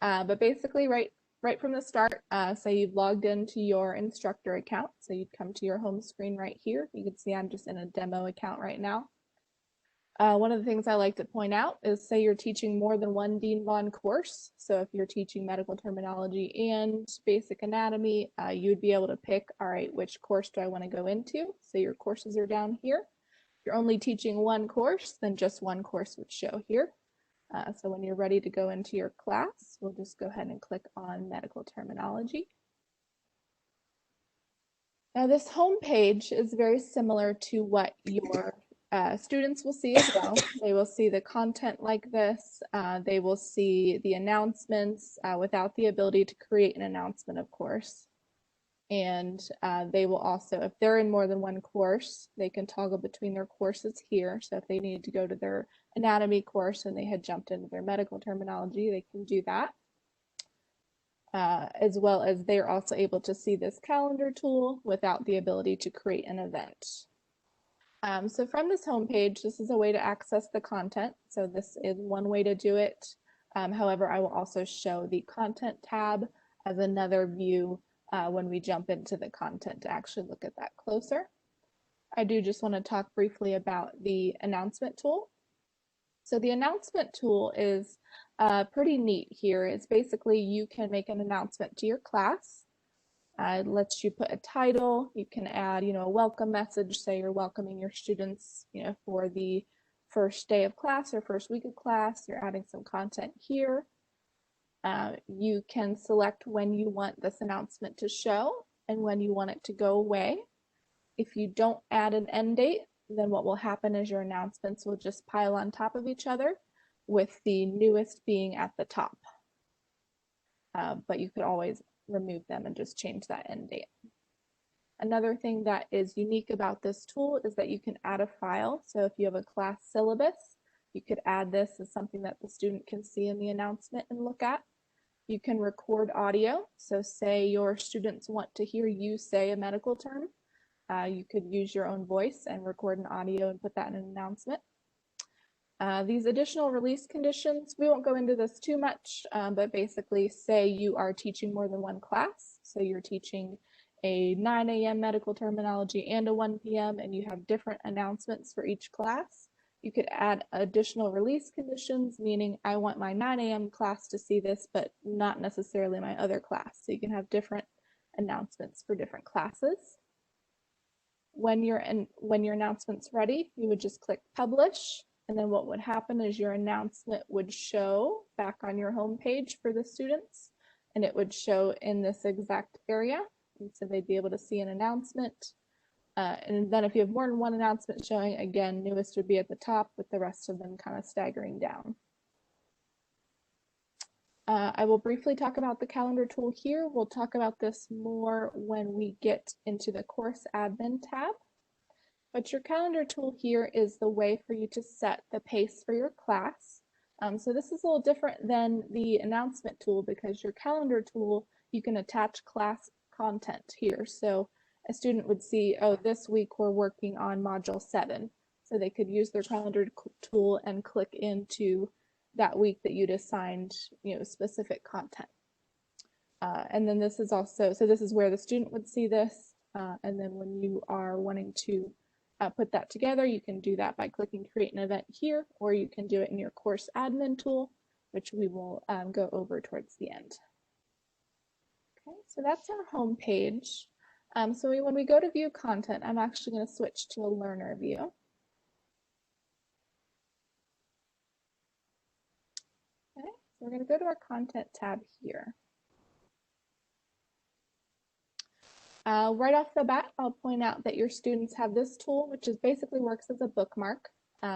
but basically right from the start, say you've logged into your instructor account. So you'd come to your home screen right here. You can see I'm just in a demo account right now. One of the things I like to point out is say you're teaching more than one Dean Vaughn course. So if you're teaching medical terminology and basic anatomy, you'd be able to pick, all right, which course do I want to go into? So your courses are down here. If you're only teaching one course, then just one course would show here. So when you're ready to go into your class, we'll just go ahead and click on medical terminology. Now this home page is very similar to what your students will see as well. They will see the content like this. They will see the announcements without the ability to create an announcement, of course. And they will also, if they're in more than one course, they can toggle between their courses here. So if they need to go to their anatomy course and they had jumped into their medical terminology, they can do that. As well as they're also able to see this calendar tool without the ability to create an event. So from this homepage, this is a way to access the content. So this is one way to do it. However, I will also show the content tab as another view when we jump into the content to actually look at that closer. I do just want to talk briefly about the announcement tool. So the announcement tool is pretty neat here. It's basically you can make an announcement to your class. It lets you put a title. You can add, a welcome message. Say you're welcoming your students, for the first day of class or first week of class. You're adding some content here. You can select when you want this announcement to show and when you want it to go away. If you don't add an end date, then what will happen is your announcements will just pile on top of each other, with the newest being at the top. But you could always remove them and just change that end date. Another thing that is unique about this tool is that you can add a file. So if you have a class syllabus, you could add this as something that the student can see in the announcement and look at. You can record audio. So say your students want to hear you say a medical term. You could use your own voice and record an audio and put that in an announcement. These additional release conditions, we won't go into this too much, but basically say you are teaching more than one class. So you're teaching a 9 a.m. medical terminology and a 1 p.m. and you have different announcements for each class. You could add additional release conditions, meaning I want my 9 a.m. class to see this, but not necessarily my other class. So you can have different announcements for different classes. When your announcement's ready, you would just click publish. And then what would happen is your announcement would show back on your home page for the students, and it would show in this exact area. And so they'd be able to see an announcement. And then if you have more than one announcement showing, again, newest would be at the top with the rest of them kind of staggering down. I will briefly talk about the calendar tool here. We'll talk about this more when we get into the course admin tab. But your calendar tool here is the way for you to set the pace for your class. So this is a little different than the announcement tool because your calendar tool, you can attach class content here. So a student would see, oh, this week we're working on module 7. So they could use their calendar tool and click into that week that you'd assigned, specific content. And then this is also, so this is where the student would see this. And then when you are wanting to put that together, you can do that by clicking create an event here, or you can do it in your course admin tool, which we will go over towards the end. Okay, so that's our home page. So when we go to view content, I'm actually going to switch to a learner view. Okay, so we're going to go to our content tab here. Right off the bat, I'll point out that your students have this tool, which is basically works as a bookmark.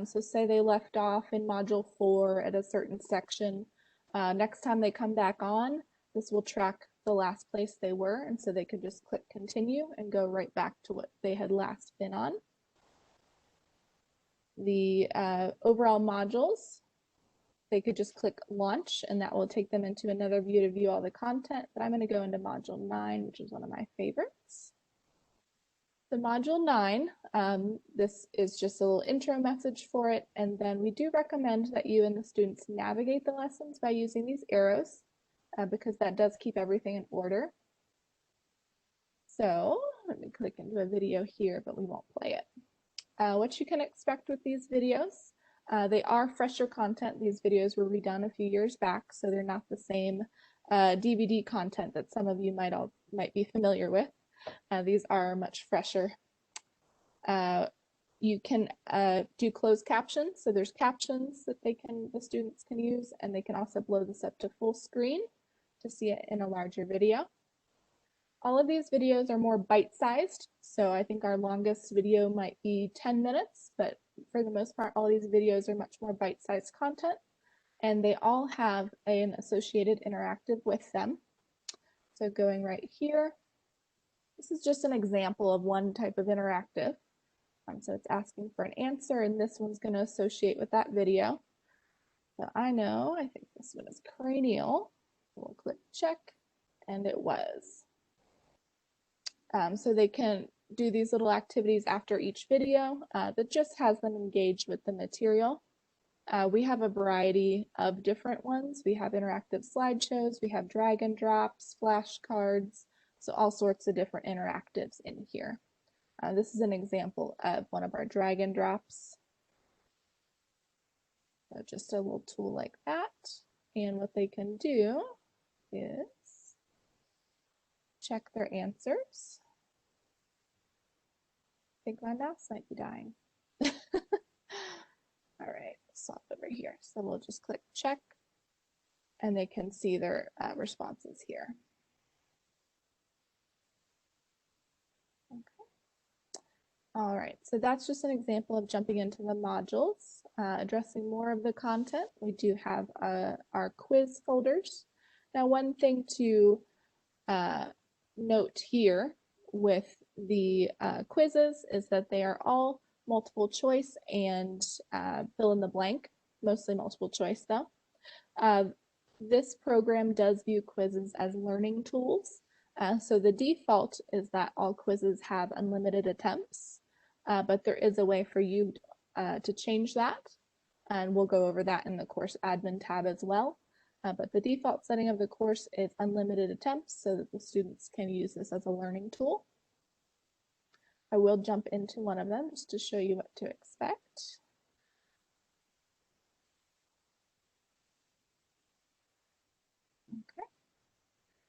So say they left off in module 4 at a certain section. Next time they come back on, this will track the last place they were, and so they could just click continue and go right back to what they had last been on. The overall modules, they could just click launch and that will take them into another view to view all the content, but I'm going to go into module 9, which is one of my favorites. So Module 9, this is just a little intro message for it, and then we do recommend that you and the students navigate the lessons by using these arrows because that does keep everything in order. So let me click into a video here, but we won't play it. What you can expect with these videos, they are fresher content. These videos were redone a few years back, so they're not the same DVD content that some of you might be familiar with. These are much fresher. You can do closed captions, so there's captions that the students can use, and they can also blow this up to full screen to see it in a larger video. All of these videos are more bite-sized, so I think our longest video might be 10 minutes, but for the most part, all these videos are much more bite-sized content, and they all have an associated interactive with them. So going right here, this is just an example of one type of interactive. So it's asking for an answer, and this one's going to associate with that video. So I think this one is cranial. We'll click check, and it was. So they can do these little activities after each video that just has them engaged with the material. We have a variety of different ones. We have interactive slideshows, we have drag and drops, flashcards, so all sorts of different interactives in here. This is an example of one of our drag and drops. So just a little tool like that. And what they can do is check their answers. I think my mouse might be dying. All right, swap over here. So we'll just click check, and they can see their responses here. Okay. All right, so that's just an example of jumping into the modules. Addressing more of the content, we do have our quiz folders. Now, one thing to note here with the quizzes is that they are all multiple choice and fill in the blank, mostly multiple choice though. This program does view quizzes as learning tools. So the default is that all quizzes have unlimited attempts, but there is a way for you to change that, and we'll go over that in the course admin tab as well. But the default setting of the course is unlimited attempts so that the students can use this as a learning tool. I will jump into one of them just to show you what to expect. Okay.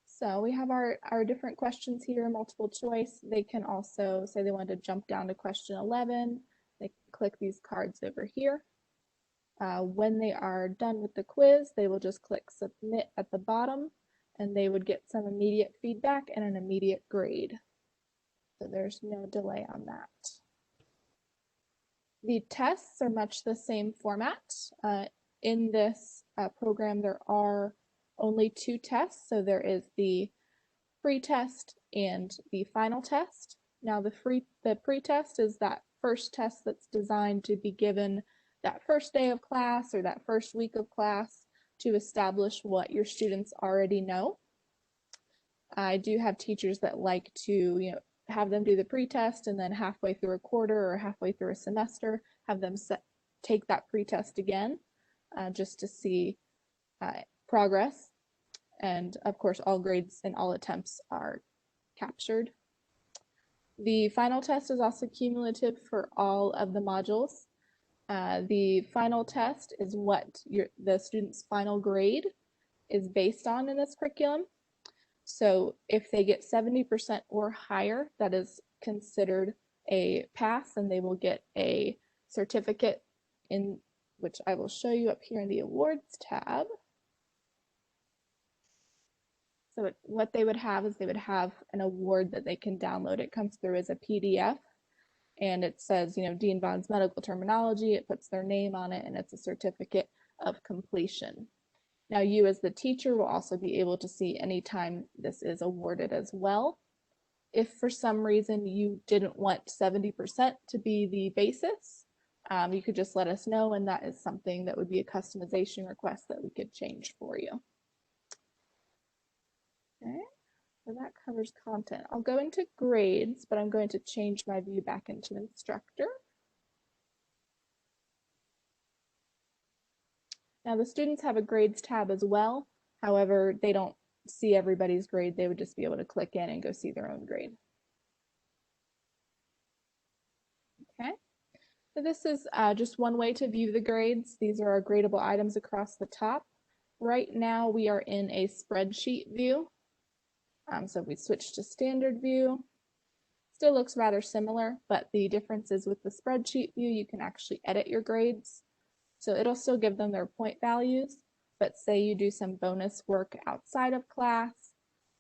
So we have our different questions here, multiple choice. They can also say they want to jump down to question 11. They can click these cards over here. When they are done with the quiz, they will just click submit at the bottom, and they would get some immediate feedback and an immediate grade. So there's no delay on that. The tests are much the same format. In this program, there are only 2 tests. So there is the pre-test and the final test. Now the pre-test is that first test that's designed to be given that first day of class or that first week of class to establish what your students already know. I do have teachers that like to, have them do the pre-test, and then halfway through a quarter or halfway through a semester, have them take that pre-test again, just to see progress. And of course, all grades and all attempts are captured. The final test is also cumulative for all of the modules. The final test is what the student's final grade is based on in this curriculum. So if they get 70% or higher, that is considered a pass, and they will get a certificate, in which I will show you up here in the awards tab. So what they would have is they would have an award that they can download. It comes through as a PDF, and it says, Dean Vaughn's medical terminology. It puts their name on it, and it's a certificate of completion. Now you as the teacher will also be able to see anytime this is awarded as well. If for some reason you didn't want 70% to be the basis, you could just let us know, and that is something that would be a customization request that we could change for you. Okay, so that covers content. I'll go into grades, but I'm going to change my view back into instructor. Now the students have a grades tab as well. However, they don't see everybody's grade. They would just be able to click in and go see their own grade. Okay, so this is just one way to view the grades. These are our gradable items across the top. Right now we are in a spreadsheet view. So if we switch to standard view, still looks rather similar, but the difference is with the spreadsheet view, you can actually edit your grades. So it'll still give them their point values, but say you do some bonus work outside of class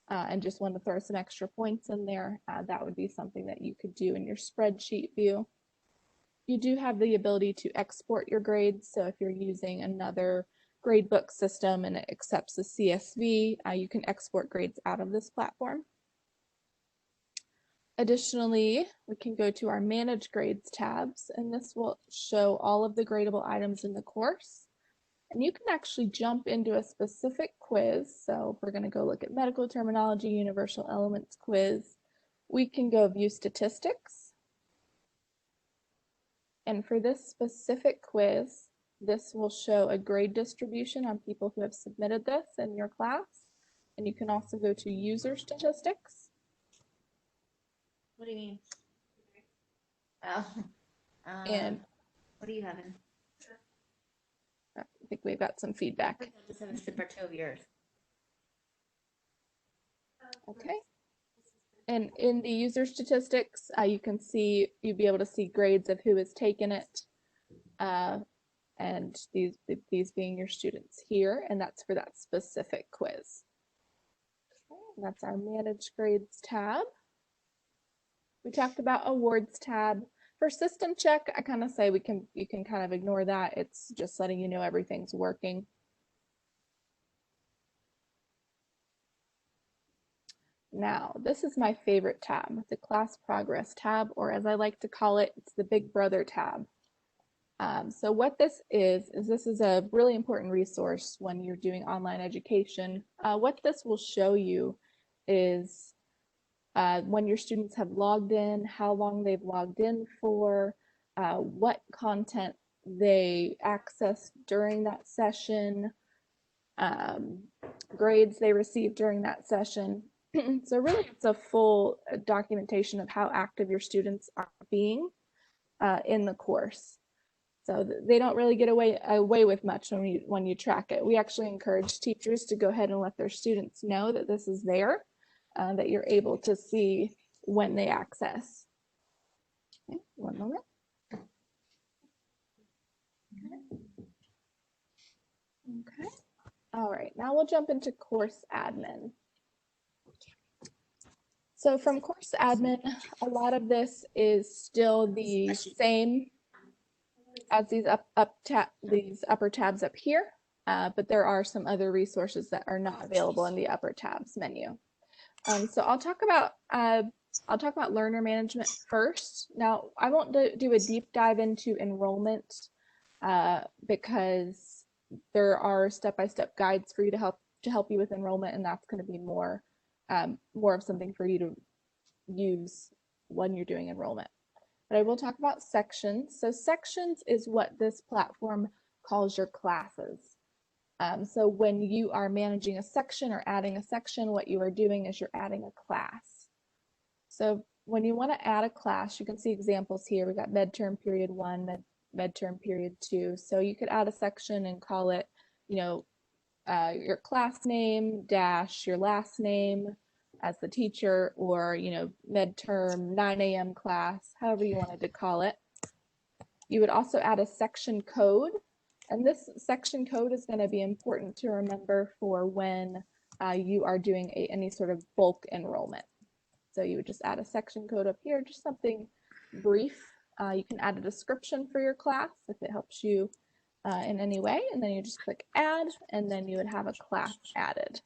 and just want to throw some extra points in there, that would be something that you could do in your spreadsheet view. You do have the ability to export your grades, so if you're using another gradebook system and it accepts the CSV, you can export grades out of this platform. Additionally, we can go to our Manage Grades tabs, and this will show all of the gradable items in the course. And you can actually jump into a specific quiz. So if we're going to go look at medical terminology, universal elements quiz, we can go view statistics. And for this specific quiz, this will show a grade distribution on people who have submitted this in your class. And you can also go to user statistics. What do you mean? Oh, And what are you having? I think we've got some feedback. I'll just have a sip or two of yours. Okay. And in the user statistics, you can see, you'll be able to see grades of who has taken it. And these being your students here, and that's for that specific quiz. And that's our Manage Grades tab. We talked about Awards tab. For System Check, I kind of say you can kind of ignore that. It's just letting you know everything's working. Now, this is my favorite tab, the Class Progress tab, or as I like to call it, it's the Big Brother tab. So what this is this is a really important resource when you're doing online education. What this will show you is when your students have logged in, how long they've logged in for, what content they accessed during that session, grades they received during that session. So really it's a full documentation of how active your students are being in the course. So they don't really get away with much when you track it. We actually encourage teachers to go ahead and let their students know that this is there, that you're able to see when they access. Okay, one moment. Okay. All right, now we'll jump into course admin. So from course admin, a lot of this is still the same as these upper tabs up here, but there are some other resources that are not available in the upper tabs menu. So I'll talk about learner management first. Now I won't do a deep dive into enrollment because there are step-by-step guides for you to help you with enrollment, and that's going to be more of something for you to use when you're doing enrollment. But I will talk about sections. So sections is what this platform calls your classes. So when you are managing a section or adding a section, what you are doing is you're adding a class. So when you want to add a class, you can see examples here. We got midterm period 1, midterm period 2. So you could add a section and call it, your class name dash your last name as the teacher, or midterm 9 a.m. class, however you wanted to call it. You would also add a section code, and this section code is going to be important to remember for when you are doing any sort of bulk enrollment. So you would just add a section code up here, just something brief. You can add a description for your class if it helps you in any way, and then you just click add, and then you would have a class added.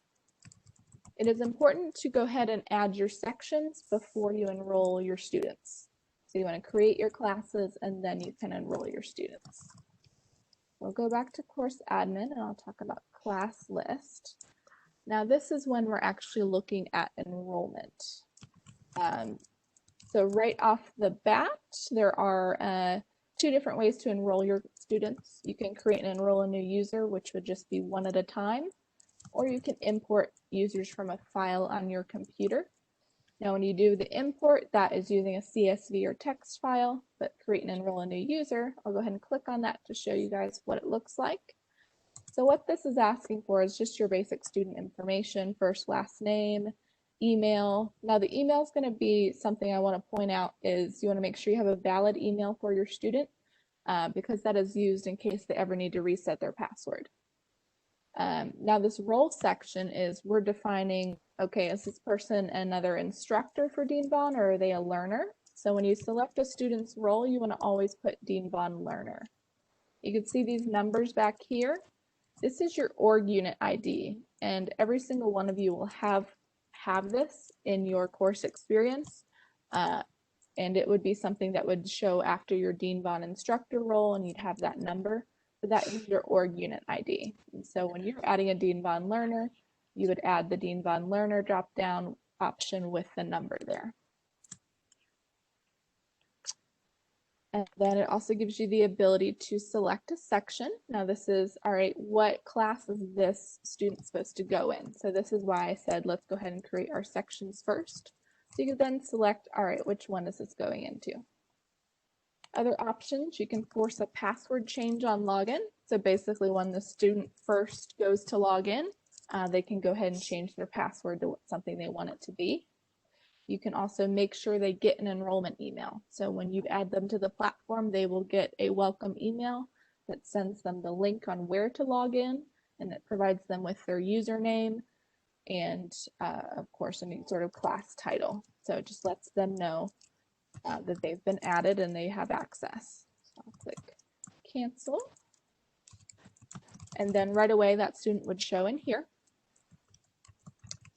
It is important to go ahead and add your sections before you enroll your students. So you want to create your classes and then you can enroll your students. We'll go back to course admin and I'll talk about class list. Now this is when we're actually looking at enrollment. So right off the bat, there are two different ways to enroll your students. You can create and enroll a new user, which would just be one at a time, or you can import users from a file on your computer. Now, when you do the import, that is using a CSV or text file, but create and enroll a new user, I'll go ahead and click on that to show you guys what it looks like. So what this is asking for is just your basic student information, first, last name, email. Now the email is going to be something I want to point out is you want to make sure you have a valid email for your student because that is used in case they ever need to reset their password. Now this role section is we're defining, okay, is this person another instructor for Dean Bond or are they a learner? So when you select a student's role, you want to always put Dean Bond learner. You can see these numbers back here. This is your org unit ID, and every single one of you will have this in your course experience, and it would be something that would show after your Dean Bond instructor role, and you'd have that number. So that is your org unit ID. And so when you're adding a Dean Bond learner, you would add the Dean Bond learner drop-down option with the number there. And then it also gives you the ability to select a section. Now this is, all right, what class is this student supposed to go in? So this is why I said, let's go ahead and create our sections first. So you can then select, all right, which one is this going into? Other options, you can force a password change on login. So basically when the student first goes to log in, they can go ahead and change their password to something they want it to be. You can also make sure they get an enrollment email. So when you add them to the platform, they will get a welcome email that sends them the link on where to log in, and it provides them with their username and, of course, any sort of class title. So it just lets them know that they've been added and they have access. So I'll click cancel. And then right away, that student would show in here.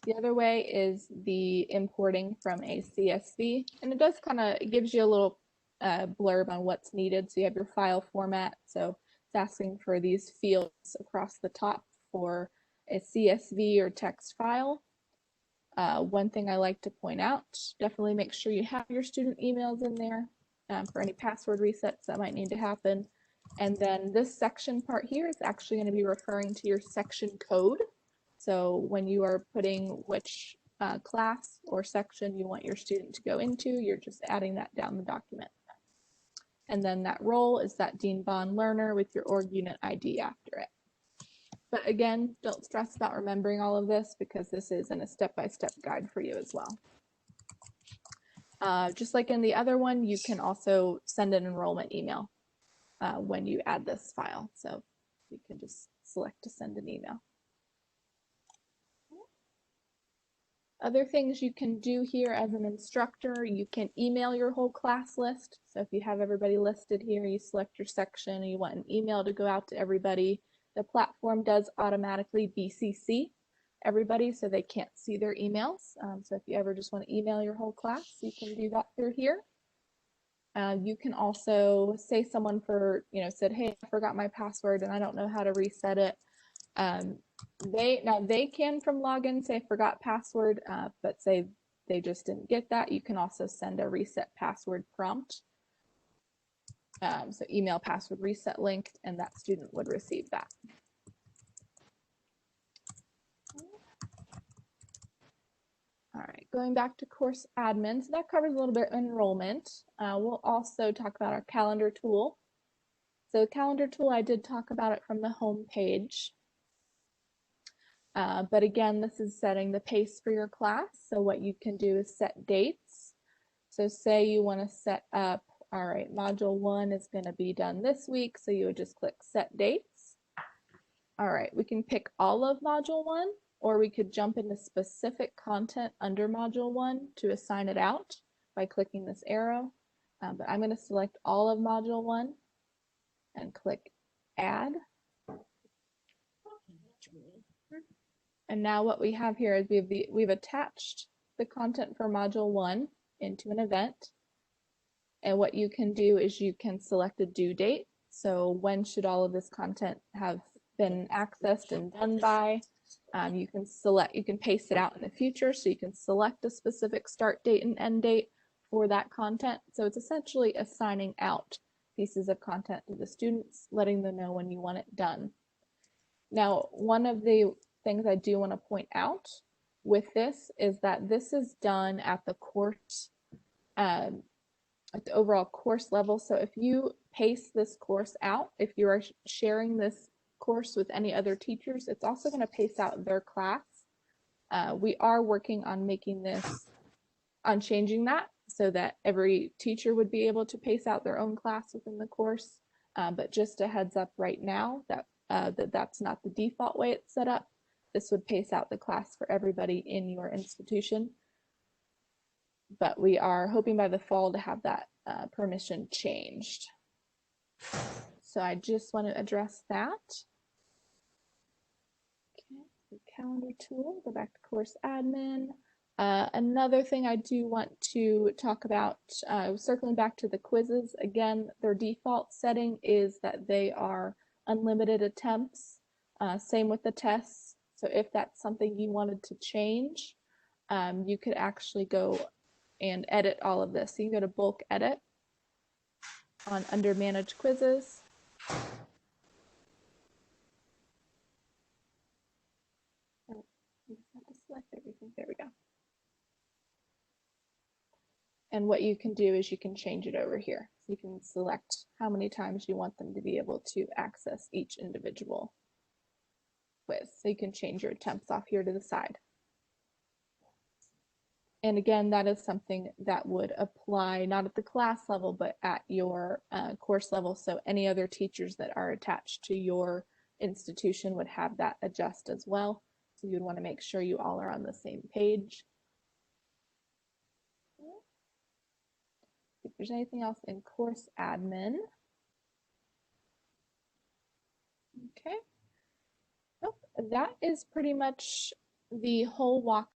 The other way is the importing from a CSV, and it does it gives you a little blurb on what's needed. So you have your file format. So it's asking for these fields across the top for a CSV or text file. One thing I like to point out, definitely make sure you have your student emails in there for any password resets that might need to happen. And then this section part here is actually going to be referring to your section code. So when you are putting which class or section you want your student to go into, you're just adding that down the document. And then that role is that Dean Bond learner with your org unit ID after it. But again, don't stress about remembering all of this because this is in a step-by-step guide for you as well. Just like in the other one, you can also send an enrollment email when you add this file. So you can just select to send an email. Other things you can do here as an instructor, you can email your whole class list. So if you have everybody listed here, you select your section and you want an email to go out to everybody, the platform does automatically BCC everybody so they can't see their emails. So if you ever just want to email your whole class, you can do that through here. You can also say someone said, hey, I forgot my password and I don't know how to reset it. They can from login say forgot password, but say they just didn't get that. You can also send a reset password prompt. So email password reset link, and that student would receive that. All right, going back to course admin, so that covers a little bit of enrollment. We'll also talk about our calendar tool. So calendar tool, I did talk about it from the home page. But again, this is setting the pace for your class. So what you can do is set dates. So say you want to set up, all right, module 1 is going to be done this week. So you would just click set dates. All right, we can pick all of module 1, or we could jump into specific content under module 1 to assign it out by clicking this arrow. But I'm going to select all of module 1 and click add. And now what we have here is we've attached the content for module 1 into an event. And what you can do is you can select a due date. So when should all of this content have been accessed and done by? You can paste it out in the future, so you can select a specific start date and end date for that content. So it's essentially assigning out pieces of content to the students, letting them know when you want it done. Now, one of the things I do want to point out with this is that this is done at the course, at the overall course level. So if you paste this course out, if you are sharing this course with any other teachers, it's also going to pace out their class. We are working on changing that so that every teacher would be able to pace out their own class within the course. But just a heads up right now that's not the default way it's set up. This would pace out the class for everybody in your institution. But we are hoping by the fall to have that permission changed. So I just want to address that. Okay, the calendar tool, go back to course admin. Another thing I do want to talk about, circling back to the quizzes, again, their default setting is that they are unlimited attempts. Same with the tests. So if that's something you wanted to change, you could actually go and edit all of this. So you can go to bulk edit under manage quizzes. Oh, you just have to select everything. There we go. And what you can do is you can change it over here. So you can select how many times you want them to be able to access each individual quiz. So you can change your attempts off here to the side. And again, that is something that would apply not at the class level, but at your course level. So any other teachers that are attached to your institution would have that adjust as well. So you'd want to make sure you all are on the same page. If there's anything else in course admin. Okay. Nope. That is pretty much the whole walk